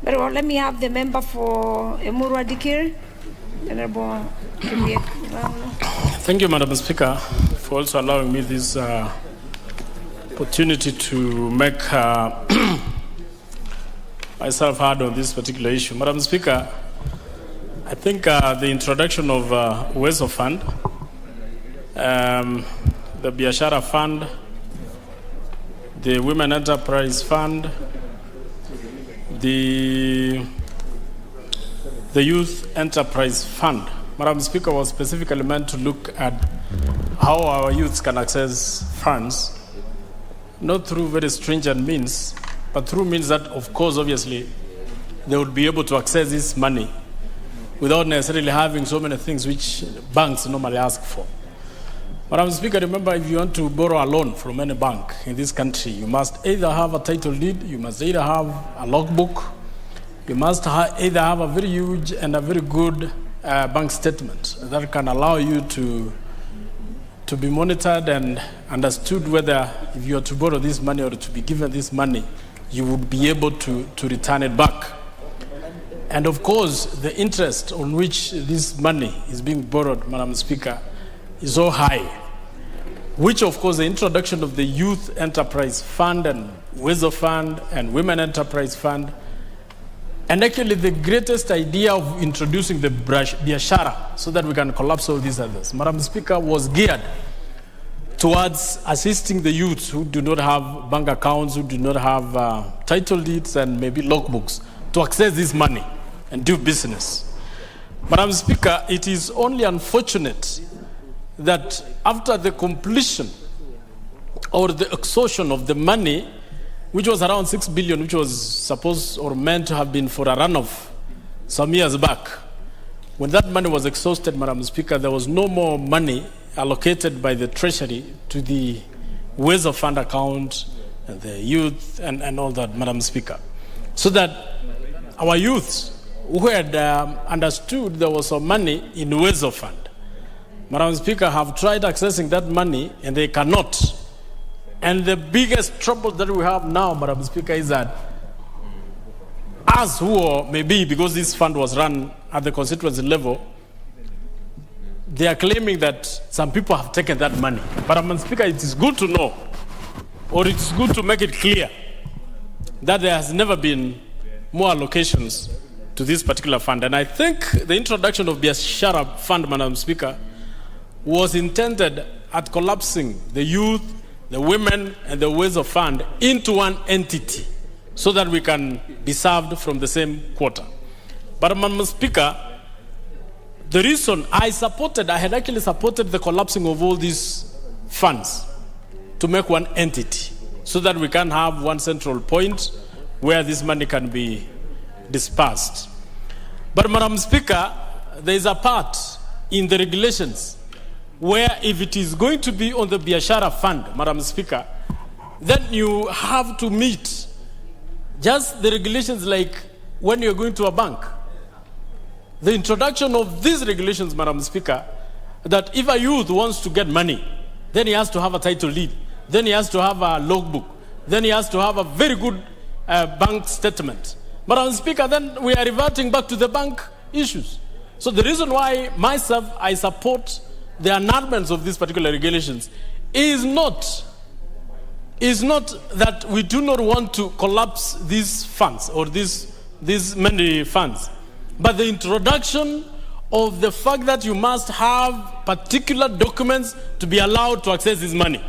Very well, let me have the member for Emurua Dikir. Honorable Premier. Thank you, Madam Speaker, for also allowing me this opportunity to make myself heard on this particular issue. Madam Speaker, I think the introduction of Uwezo Fund, the Biashara Fund, the Women Enterprise Fund, the Youth Enterprise Fund, Madam Speaker, was specifically meant to look at how our youths can access funds, not through very stringent means, but through means that, of course, obviously, they would be able to access this money without necessarily having so many things which banks normally ask for. Madam Speaker, remember, if you want to borrow a loan from any bank in this country, you must either have a title deed, you must either have a logbook, you must either have a very huge and a very good bank statement that can allow you to be monitored and understood whether if you are to borrow this money or to be given this money, you would be able to return it back. And of course, the interest on which this money is being borrowed, Madam Speaker, is so high, which of course the introduction of the Youth Enterprise Fund and Uwezo Fund and Women Enterprise Fund, and actually the greatest idea of introducing the Biashara so that we can collapse all these others, Madam Speaker, was geared towards assisting the youths who do not have bank accounts, who do not have title deeds and maybe logbooks to access this money and do business. Madam Speaker, it is only unfortunate that after the completion or the exhaustion of the money, which was around 6 billion, which was supposed or meant to have been for a runoff some years back, when that money was exhausted, Madam Speaker, there was no more money allocated by the Treasury to the Uwezo Fund account and the youth and all that, Madam Speaker. So that our youths who had understood there was some money in Uwezo Fund, Madam Speaker, have tried accessing that money and they cannot. And the biggest trouble that we have now, Madam Speaker, is that us who are, maybe because this fund was run at the constituency level, they are claiming that some people have taken that money. But Madam Speaker, it is good to know, or it is good to make it clear, that there has never been more allocations to this particular fund. And I think the introduction of Biashara Fund, Madam Speaker, was intended at collapsing the youth, the women, and the Uwezo Fund into one entity so that we can be served from the same quota. But Madam Speaker, the reason I had actually supported the collapsing of all these funds to make one entity so that we can have one central point where this money can be dispersed. But Madam Speaker, there is a part in the regulations where if it is going to be on the Biashara Fund, Madam Speaker, then you have to meet just the regulations like when you're going to a bank. The introduction of these regulations, Madam Speaker, that if a youth wants to get money, then he has to have a title deed, then he has to have a logbook, then he has to have a very good bank statement. Madam Speaker, then we are reverting back to the bank issues. So the reason why myself, I support the annulments of these particular regulations is not that we do not want to collapse these funds or these many funds, but the introduction of the fact that you must have particular documents to be allowed to access this money.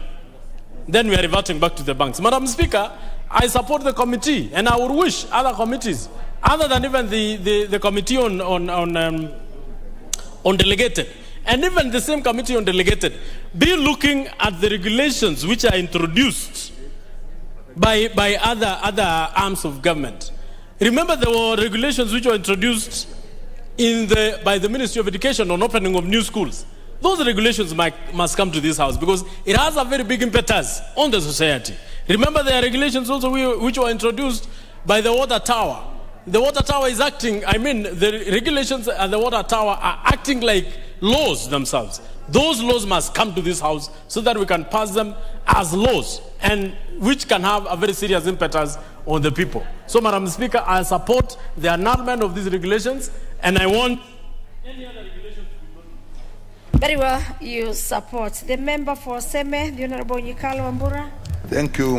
Then we are reverting back to the banks. Madam Speaker, I support the committee, and I would wish other committees, other than even the committee on delegated, and even the same committee on delegated, be looking at the regulations which are introduced by other arms of government. Remember, there were regulations which were introduced by the Ministry of Education on opening of new schools. Those regulations must come to this house because it has a very big impetus on the society. Remember, there are regulations also which were introduced by the water tower. The water tower is acting, the regulations at the water tower are acting like laws themselves. Those laws must come to this house so that we can pass them as laws, and which can have a very serious impetus on the people. So, Madam Speaker, I support the annulment of these regulations, and I want any other regulation to be Very well, you support. The member for Seme, the Honorable Nyikalo Wambura. Thank you.